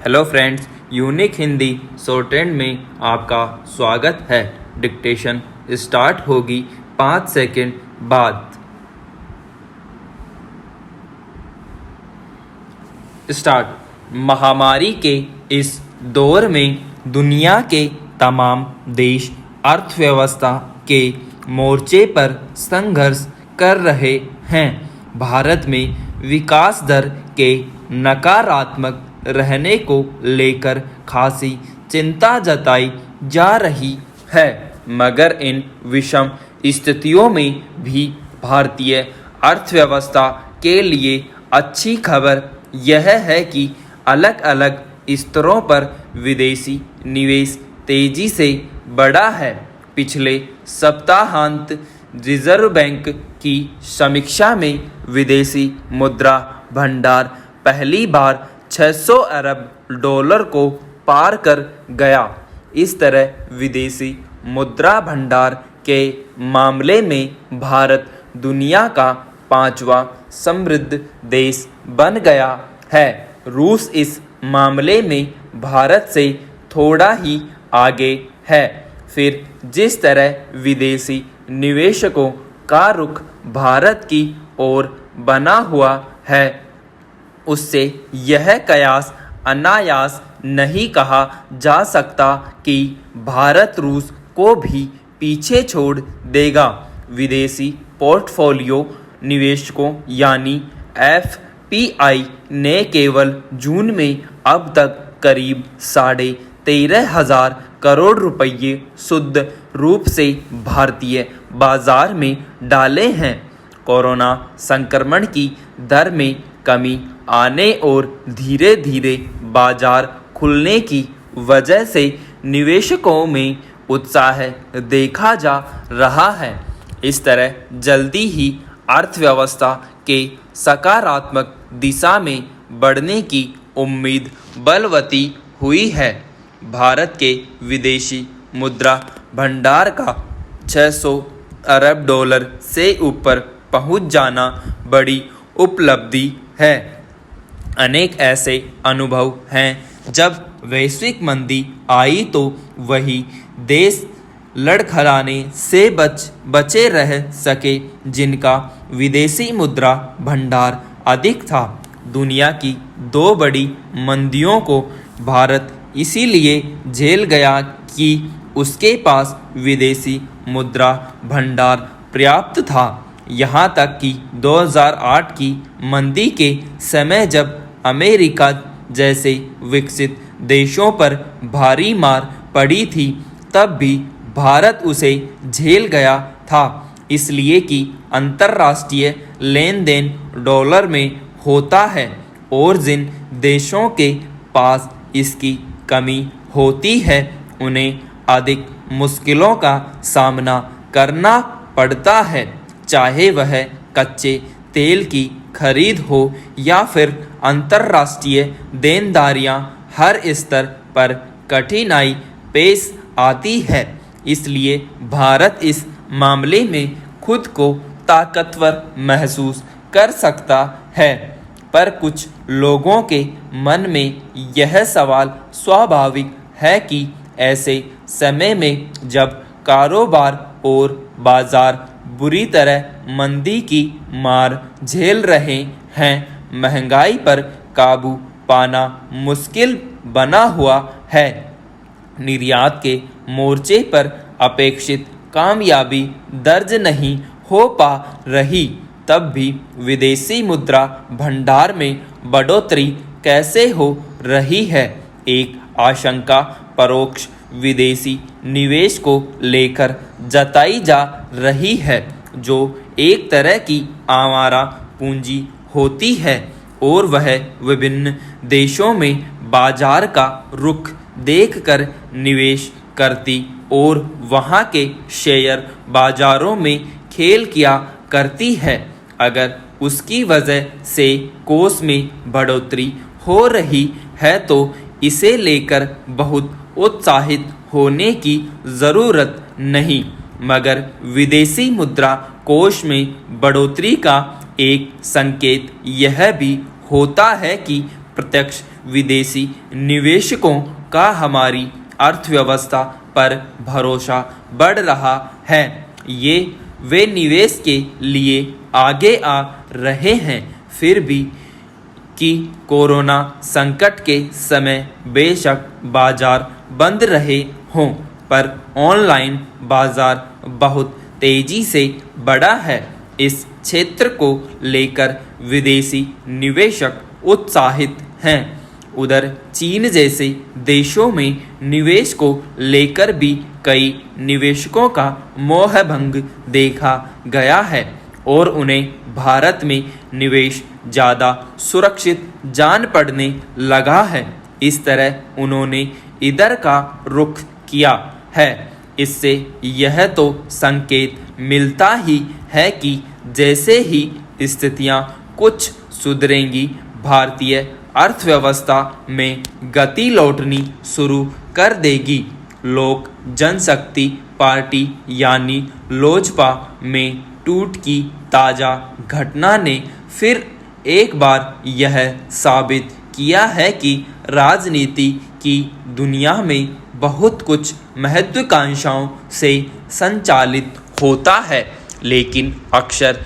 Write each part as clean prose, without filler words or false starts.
Hello friends, unique Hindi shorthand में आपका स्वागत है। डिक्टेशन स्टार्ट होगी 5 सेकंड बाद। स्टार्ट। महामारी के इस दौर में दुनिया के तमाम देश अर्थव्यवस्था के मोर्चे पर संघर्ष कर रहे हैं। भारत में विकास दर के नकारात्मक रहने को लेकर खासी चिंता जताई जा रही है, मगर इन विषम स्थितियों में भी भारतीय अर्थव्यवस्था के लिए अच्छी खबर यह है कि अलग अलग स्तरों पर विदेशी निवेश तेजी से बढ़ा है। पिछले सप्ताहांत रिजर्व बैंक की समीक्षा में विदेशी मुद्रा भंडार पहली बार 600 अरब डॉलर को पार कर गया। इस तरह विदेशी मुद्रा भंडार के मामले में भारत दुनिया का 5वां समृद्ध देश बन गया है। रूस इस मामले में भारत से थोड़ा ही आगे है। फिर जिस तरह विदेशी निवेशकों का रुख भारत की ओर बना हुआ है, उससे यह कयास अनायास नहीं कहा जा सकता कि भारत रूस को भी पीछे छोड़ देगा। विदेशी पोर्टफोलियो निवेशकों यानी एफपीआई ने केवल जून में अब तक करीब 13,500 करोड़ रुपये शुद्ध रूप से भारतीय बाजार में डाले हैं। कोरोना संक्रमण की दर में कमी आने और धीरे धीरे बाजार खुलने की वजह से निवेशकों में उत्साह देखा जा रहा है। इस तरह जल्दी ही अर्थव्यवस्था के सकारात्मक दिशा में बढ़ने की उम्मीद बलवती हुई है। भारत के विदेशी मुद्रा भंडार का 600 अरब डॉलर से ऊपर पहुंच जाना बड़ी उपलब्धि है। अनेक ऐसे अनुभव हैं जब वैश्विक मंदी आई तो वही देश लड़खड़ाने से बचे रह सके जिनका विदेशी मुद्रा भंडार अधिक था। दुनिया की 2 बड़ी मंदियों को भारत इसीलिए झेल गया कि उसके पास विदेशी मुद्रा भंडार पर्याप्त था। यहाँ तक कि 2008 की मंदी के समय जब अमेरिका जैसे विकसित देशों पर भारी मार पड़ी थी, तब भी भारत उसे झेल गया था, इसलिए कि अंतर्राष्ट्रीय लेन देन डॉलर में होता है और जिन देशों के पास इसकी कमी होती है उन्हें अधिक मुश्किलों का सामना करना पड़ता है, चाहे वह कच्चे तेल की खरीद हो या फिर अंतर्राष्ट्रीय देनदारियां। हर स्तर पर कठिनाई पेश आती है। इसलिए भारत इस मामले में खुद को ताकतवर महसूस कर सकता है, पर कुछ लोगों के मन में यह सवाल स्वाभाविक है कि ऐसे समय में जब कारोबार और बाजार बुरी तरह मंदी की मार झेल रहे हैं, महंगाई पर काबू पाना मुश्किल बना हुआ है। निर्यात के मोर्चे पर अपेक्षित कामयाबी दर्ज नहीं हो पा रही, तब भी विदेशी मुद्रा भंडार में बढ़ोतरी कैसे हो रही है। एक आशंका परोक्ष विदेशी निवेश को लेकर जताई जा रही है, जो एक तरह की आवारा पूंजी होती है और वह विभिन्न देशों में बाजार का रुख देखकर निवेश करती और वहां के शेयर बाजारों में खेल किया करती है। अगर उसकी वजह से कोष में बढ़ोतरी हो रही है तो इसे लेकर बहुत उत्साहित होने की ज़रूरत नहीं, मगर विदेशी मुद्रा कोष में बढ़ोतरी का एक संकेत यह भी होता है कि प्रत्यक्ष विदेशी निवेशकों का हमारी अर्थव्यवस्था पर भरोसा बढ़ रहा है। वे निवेश के लिए आगे आ रहे हैं। फिर भी कि कोरोना संकट के समय बेशक बाजार बंद रहे हों, पर ऑनलाइन बाजार बहुत तेजी से बढ़ा है। इस क्षेत्र को लेकर विदेशी निवेशक उत्साहित हैं। उधर चीन जैसे देशों में निवेश को लेकर भी कई निवेशकों का मोहभंग देखा गया है और उन्हें भारत में निवेश ज़्यादा सुरक्षित जान पड़ने लगा है। इस तरह उन्होंने इधर का रुख किया है। इससे यह तो संकेत मिलता ही है कि जैसे ही स्थितियां कुछ सुधरेंगी, भारतीय अर्थव्यवस्था में गति लौटनी शुरू कर देगी। लोक जनशक्ति पार्टी यानी लोजपा में टूट की ताज़ा घटना ने फिर एक बार यह साबित किया है कि राजनीति की दुनिया में बहुत कुछ महत्वाकांक्षाओं से संचालित होता है, लेकिन अक्सर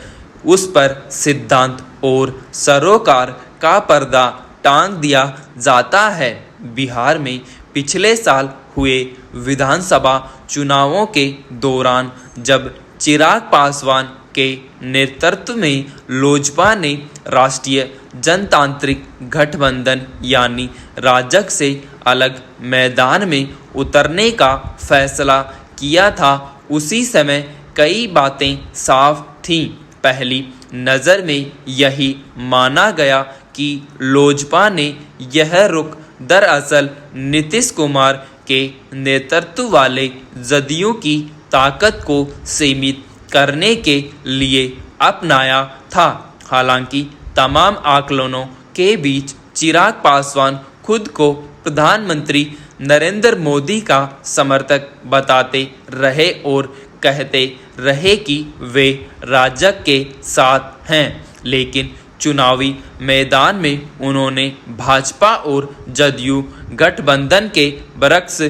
उस पर सिद्धांत और सरोकार का पर्दा टांग दिया जाता है। बिहार में पिछले साल हुए विधानसभा चुनावों के दौरान जब चिराग पासवान के नेतृत्व में लोजपा ने राष्ट्रीय जनतांत्रिक गठबंधन यानी राजग से अलग मैदान में उतरने का फैसला किया था, उसी समय कई बातें साफ थीं। पहली नज़र में यही माना गया कि लोजपा ने यह रुख दरअसल नीतीश कुमार के नेतृत्व वाले जदयू की ताकत को सीमित करने के लिए अपनाया था। हालांकि तमाम आकलनों के बीच चिराग पासवान खुद को प्रधानमंत्री नरेंद्र मोदी का समर्थक बताते रहे और कहते रहे कि वे राजग के साथ हैं, लेकिन चुनावी मैदान में उन्होंने भाजपा और जदयू गठबंधन के बरक्स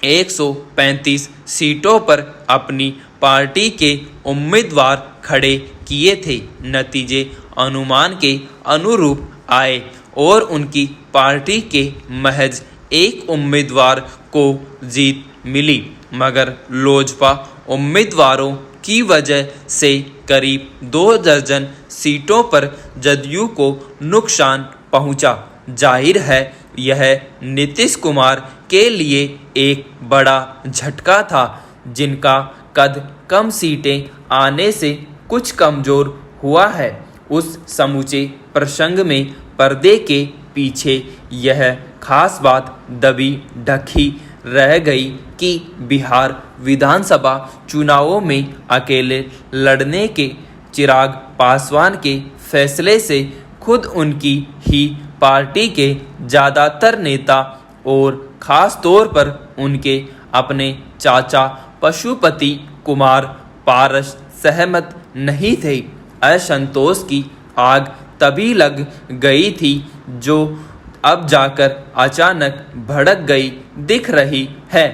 135 सीटों पर अपनी पार्टी के उम्मीदवार खड़े किए थे। नतीजे अनुमान के अनुरूप आए और उनकी पार्टी के महज एक उम्मीदवार को जीत मिली, मगर लोजपा उम्मीदवारों की वजह से करीब 2 दर्जन सीटों पर जदयू को नुकसान पहुंचा। जाहिर है यह नीतीश कुमार के लिए एक बड़ा झटका था, जिनका कद कम सीटें आने से कुछ कमज़ोर हुआ है। उस समूचे प्रसंग में पर्दे के पीछे यह खास बात दबी ढकी रह गई कि बिहार विधानसभा चुनावों में अकेले लड़ने के चिराग पासवान के फैसले से खुद उनकी ही पार्टी के ज़्यादातर नेता और ख़ास तौर पर उनके अपने चाचा पशुपति कुमार पारस सहमत नहीं थे। असंतोष की आग तभी लग गई थी जो अब जाकर अचानक भड़क गई दिख रही है।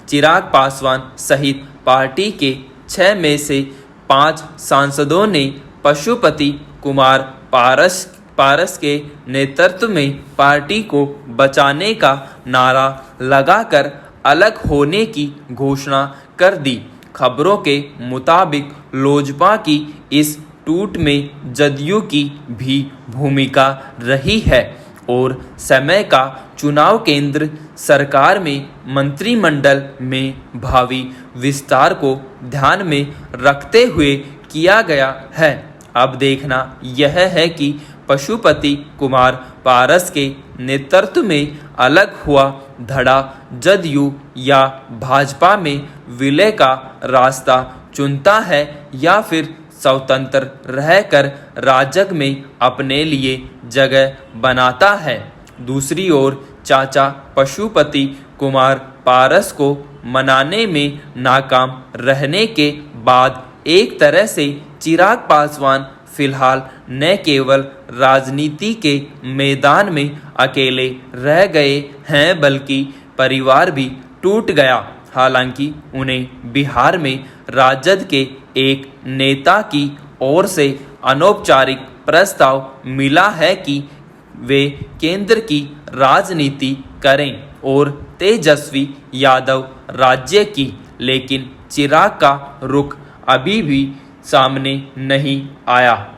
चिराग पासवान सहित पार्टी के 6 में से 5 सांसदों ने पशुपति कुमार पारस के नेतृत्व में पार्टी को बचाने का नारा लगाकर अलग होने की घोषणा कर दी। खबरों के मुताबिक लोजपा की इस टूट में जदयू की भी भूमिका रही है और समय का चुनाव केंद्र सरकार में मंत्रिमंडल में भावी विस्तार को ध्यान में रखते हुए किया गया है। अब देखना यह है कि पशुपति कुमार पारस के नेतृत्व में अलग हुआ धड़ा जदयू या भाजपा में विलय का रास्ता चुनता है या फिर स्वतंत्र रहकर राजग में अपने लिए जगह बनाता है। दूसरी ओर चाचा पशुपति कुमार पारस को मनाने में नाकाम रहने के बाद एक तरह से चिराग पासवान फिलहाल न केवल राजनीति के मैदान में अकेले रह गए हैं बल्कि परिवार भी टूट गया। हालांकि उन्हें बिहार में राजद के एक नेता की ओर से अनौपचारिक प्रस्ताव मिला है कि वे केंद्र की राजनीति करें और तेजस्वी यादव राज्य की, लेकिन चिराग का रुख अभी भी सामने नहीं आया।